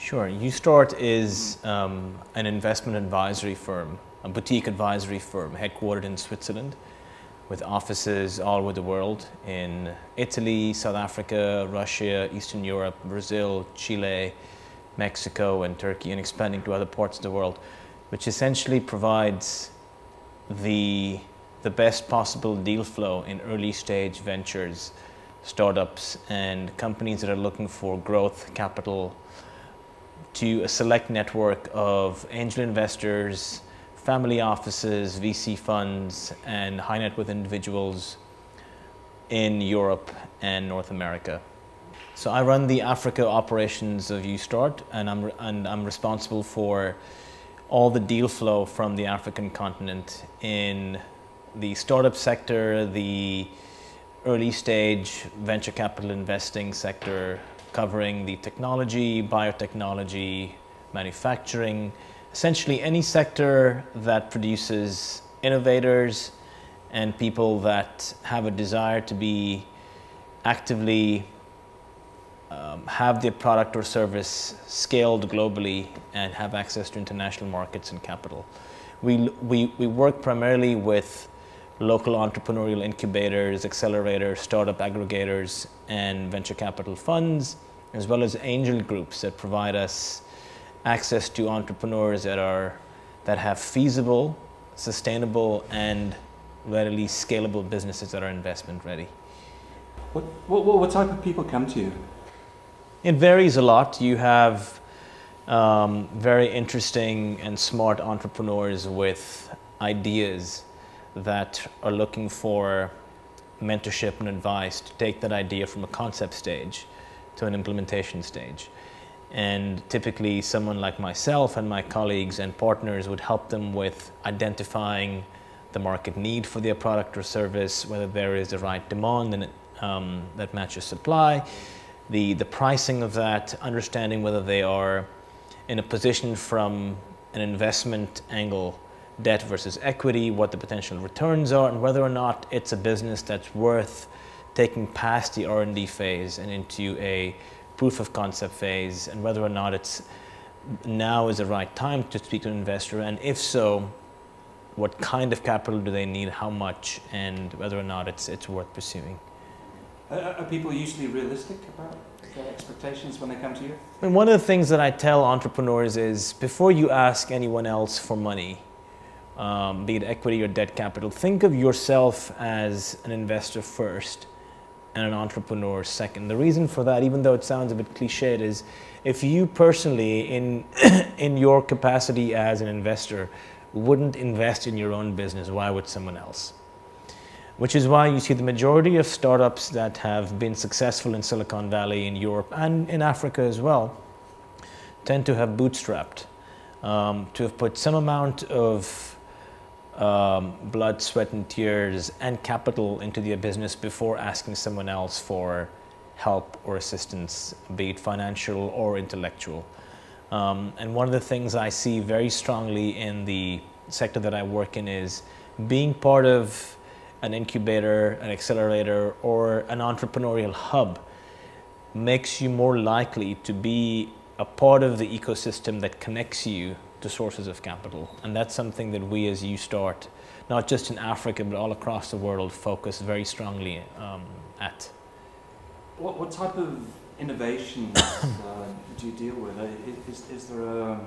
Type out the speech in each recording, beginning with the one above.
Sure. UStart is an investment advisory firm, a boutique advisory firm headquartered in Switzerland with offices all over the world in Italy, South Africa, Russia, Eastern Europe, Brazil, Chile, Mexico, and Turkey, and expanding to other parts of the world, which essentially provides the best possible deal flow in early stage ventures, startups, and companies that are looking for growth capital to a select network of angel investors, family offices, VC funds, and high net worth individuals in Europe and North America. So I run the Africa operations of UStart, and I'm responsible for all the deal flow from the African continent in the startup sector, the early stage venture capital investing sector, covering the technology, biotechnology, manufacturing, essentially any sector that produces innovators and people that have a desire to be actively have their product or service scaled globally and have access to international markets and capital. We work primarily with local entrepreneurial incubators, accelerators, startup aggregators, and venture capital funds, as well as angel groups that provide us access to entrepreneurs that have feasible, sustainable, and readily scalable businesses that are investment ready. What type of people come to you? It varies a lot. You have very interesting and smart entrepreneurs with ideas that are looking for mentorship and advice to take that idea from a concept stage to an implementation stage. And typically someone like myself and my colleagues and partners would help them with identifying the market need for their product or service, whether there is the right demand and that matches supply, the pricing of that, understanding whether they are in a position from an investment angle, debt versus equity, what the potential returns are, and whether or not it's a business that's worth taking past the R&D phase and into a proof of concept phase, and whether or not it's now is the right time to speak to an investor, and if so, what kind of capital do they need, how much, and whether or not it's worth pursuing. Are people usually realistic about their expectations when they come to you? And one of the things that I tell entrepreneurs is, before you ask anyone else for money, be it equity or debt capital, think of yourself as an investor first and an entrepreneur second. The reason for that, even though it sounds a bit cliched, is if you personally, in your capacity as an investor, wouldn't invest in your own business, why would someone else? Which is why you see the majority of startups that have been successful in Silicon Valley, in Europe, and in Africa as well, tend to have bootstrapped, to have put some amount of blood, sweat, and tears and capital into their business before asking someone else for help or assistance, be it financial or intellectual. And one of the things I see very strongly in the sector that I work in is being part of an incubator, an accelerator, or an entrepreneurial hub makes you more likely to be a part of the ecosystem that connects you to sources of capital. And that's something that we as UStart, not just in Africa, but all across the world, focus very strongly at. What type of innovations do you deal with? Is there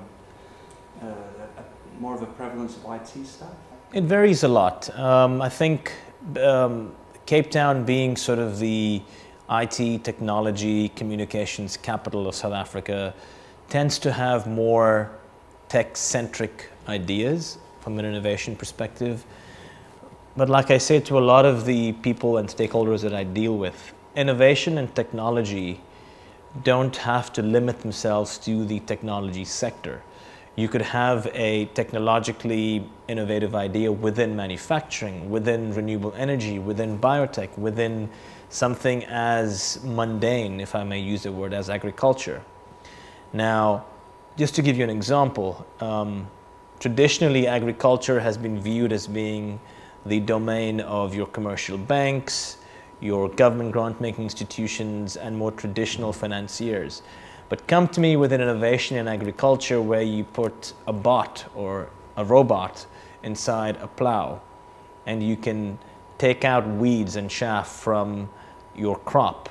more of a prevalence of IT stuff? It varies a lot. I think Cape Town, being sort of the IT, technology, communications capital of South Africa, tends to have more tech-centric ideas from an innovation perspective. But like I say to a lot of the people and stakeholders that I deal with, innovation and technology don't have to limit themselves to the technology sector. You could have a technologically innovative idea within manufacturing, within renewable energy, within biotech, within something as mundane, if I may use the word, as agriculture. Now, just to give you an example, traditionally agriculture has been viewed as being the domain of your commercial banks, your government grant-making institutions, and more traditional financiers. But come to me with an innovation in agriculture where you put a bot or a robot inside a plow and you can take out weeds and chaff from your crop.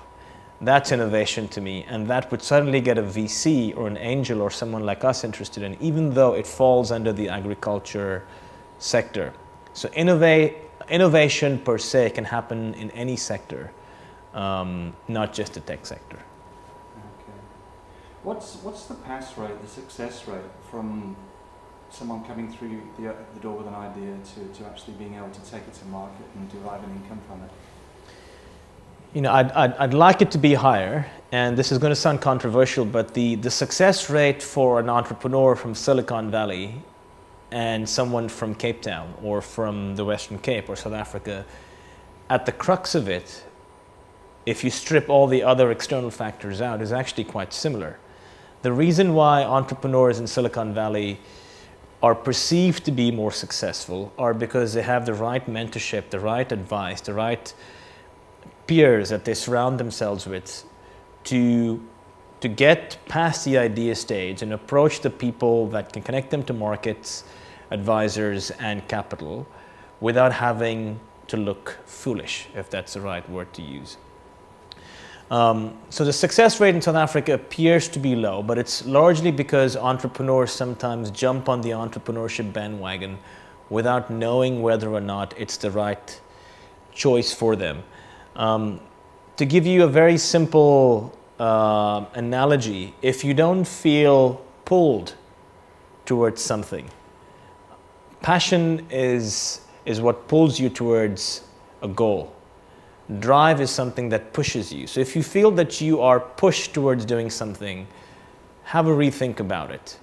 That's innovation to me, and that would certainly get a VC or an angel or someone like us interested in, even though it falls under the agriculture sector. So innovation per se can happen in any sector, not just the tech sector. Okay. What's the pass rate, the success rate from someone coming through the door with an idea to actually being able to take it to market and derive an income from it? You know, I'd like it to be higher, and this is going to sound controversial, but the success rate for an entrepreneur from Silicon Valley and someone from Cape Town or from the Western Cape or South Africa, at the crux of it, if you strip all the other external factors out, is actually quite similar. The reason why entrepreneurs in Silicon Valley are perceived to be more successful are because they have the right mentorship, the right advice, the right peers that they surround themselves with to get past the idea stage and approach the people that can connect them to markets, advisors, and capital without having to look foolish, if that's the right word to use. So the success rate in South Africa appears to be low, but it's largely because entrepreneurs sometimes jump on the entrepreneurship bandwagon without knowing whether or not it's the right choice for them. To give you a very simple analogy, if you don't feel pulled towards something, passion is what pulls you towards a goal. Drive is something that pushes you. So if you feel that you are pushed towards doing something, have a rethink about it.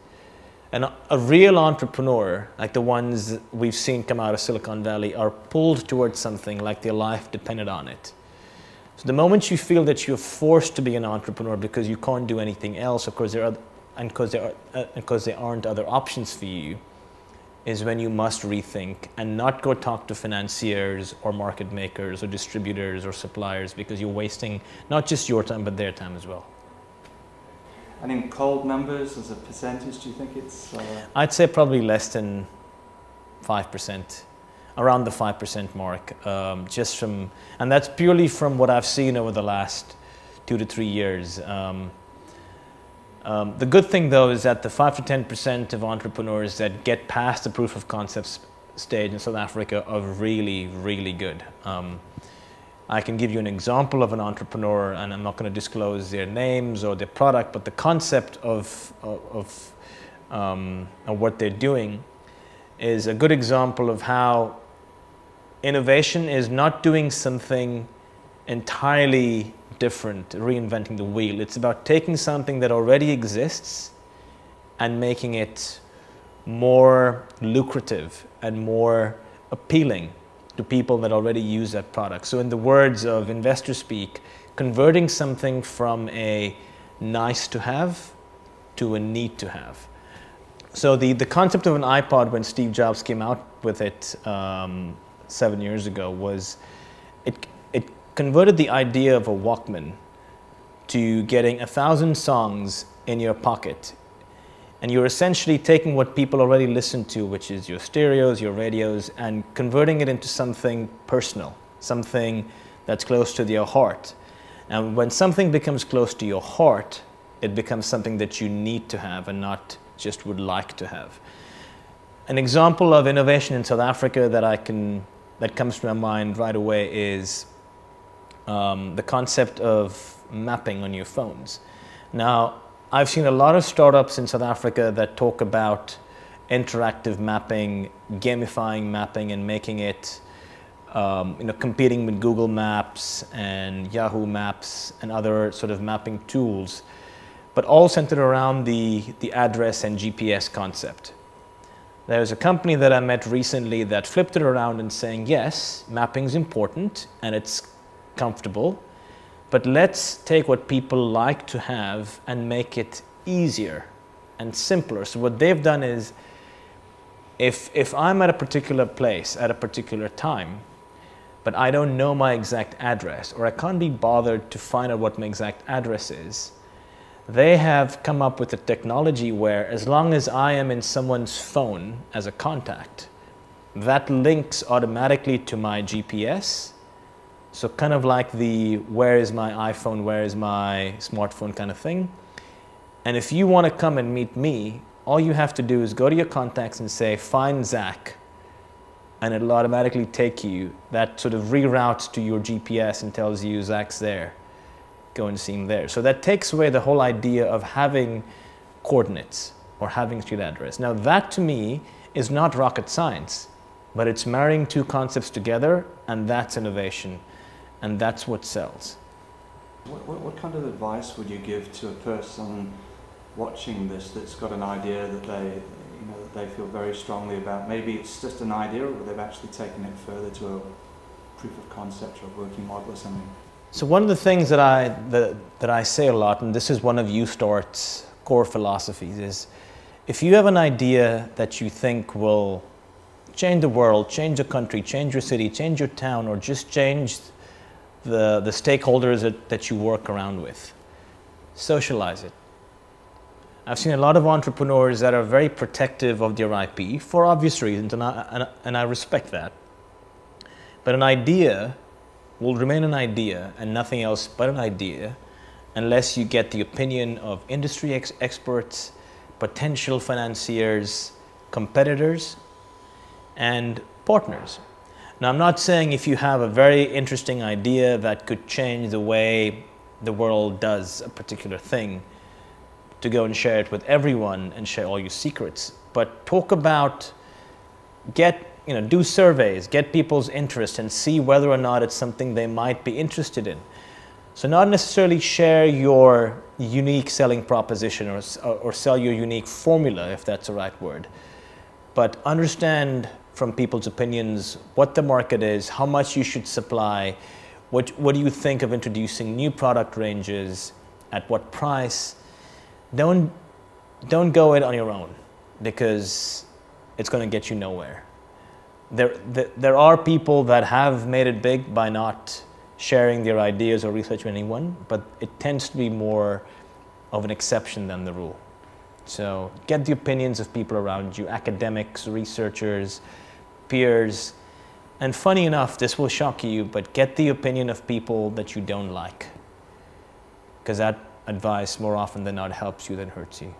And a real entrepreneur, like the ones we've seen come out of Silicon Valley, are pulled towards something like their life depended on it. So the moment you feel that you're forced to be an entrepreneur because you can't do anything else, of course, because there aren't other options for you, is when you must rethink and not go talk to financiers or market makers or distributors or suppliers, because you're wasting not just your time but their time as well. And in cold numbers, as a percentage, do you think it's? I'd say probably less than 5%. Around the 5% mark, and that's purely from what I've seen over the last 2 to 3 years. The good thing though is that the 5 to 10% of entrepreneurs that get past the proof of concept stage in South Africa are really, really good. I can give you an example of an entrepreneur, and I'm not going to disclose their names or their product, but the concept of what they're doing is a good example of how innovation is not doing something entirely different, reinventing the wheel. It's about taking something that already exists and making it more lucrative and more appealing to people that already use that product. So in the words of investor speak, converting something from a nice to have to a need to have. So the concept of an iPod, when Steve Jobs came out with it 7 years ago, was it converted the idea of a Walkman to getting 1,000 songs in your pocket. And you're essentially taking what people already listen to, which is your stereos, your radios, and converting it into something personal, something that's close to your heart. And when something becomes close to your heart, it becomes something that you need to have and not just would like to have. An example of innovation in South Africa that comes to my mind right away is the concept of mapping on your phones. Now, I've seen a lot of startups in South Africa that talk about interactive mapping, gamifying mapping, and making it, competing with Google Maps and Yahoo Maps and other sort of mapping tools, but all centered around the address and GPS concept. There's a company that I met recently that flipped it around and saying, yes, mapping's important and it's comfortable, but let's take what people like to have and make it easier and simpler. So what they've done is, if I'm at a particular place at a particular time, but I don't know my exact address, or I can't be bothered to find out what my exact address is, They have come up with a technology where as long as I am in someone's phone as a contact, that links automatically to my GPS. So kind of like the where is my iPhone, where is my smartphone kind of thing. And if you want to come and meet me, all you have to do is go to your contacts and say, find Zach. And it'll automatically take you, that sort of reroutes to your GPS and tells you Zach's there. Go and see him there. So that takes away the whole idea of having coordinates or having street address. Now that to me is not rocket science, but it's marrying two concepts together, and that's innovation, and that's what sells. What kind of advice would you give to a person watching this that's got an idea that they feel very strongly about? Maybe it's just an idea, or they've actually taken it further to a proof of concept or a working model or something. So one of the things that I say a lot, and this is one of UStart's core philosophies, is if you have an idea that you think will change the world, change the country, change your city, change your town, or just change the stakeholders that you work around with, socialize it. I've seen a lot of entrepreneurs that are very protective of their IP for obvious reasons, and I respect that. But an idea will remain an idea and nothing else but an idea unless you get the opinion of industry experts, potential financiers, competitors, and partners. Now, I'm not saying if you have a very interesting idea that could change the way the world does a particular thing, to go and share it with everyone and share all your secrets, but talk about, do surveys, get people's interest and see whether or not it's something they might be interested in. So not necessarily share your unique selling proposition or sell your unique formula, if that's the right word, but understand from people's opinions what the market is, how much you should supply, what do you think of introducing new product ranges, at what price. Don't go it on your own, because it's going to get you nowhere. There are people that have made it big by not sharing their ideas or research with anyone, but it tends to be more of an exception than the rule. So get the opinions of people around you, academics, researchers, peers, and funny enough, this will shock you, but get the opinion of people that you don't like, because that advice more often than not helps you than hurts you.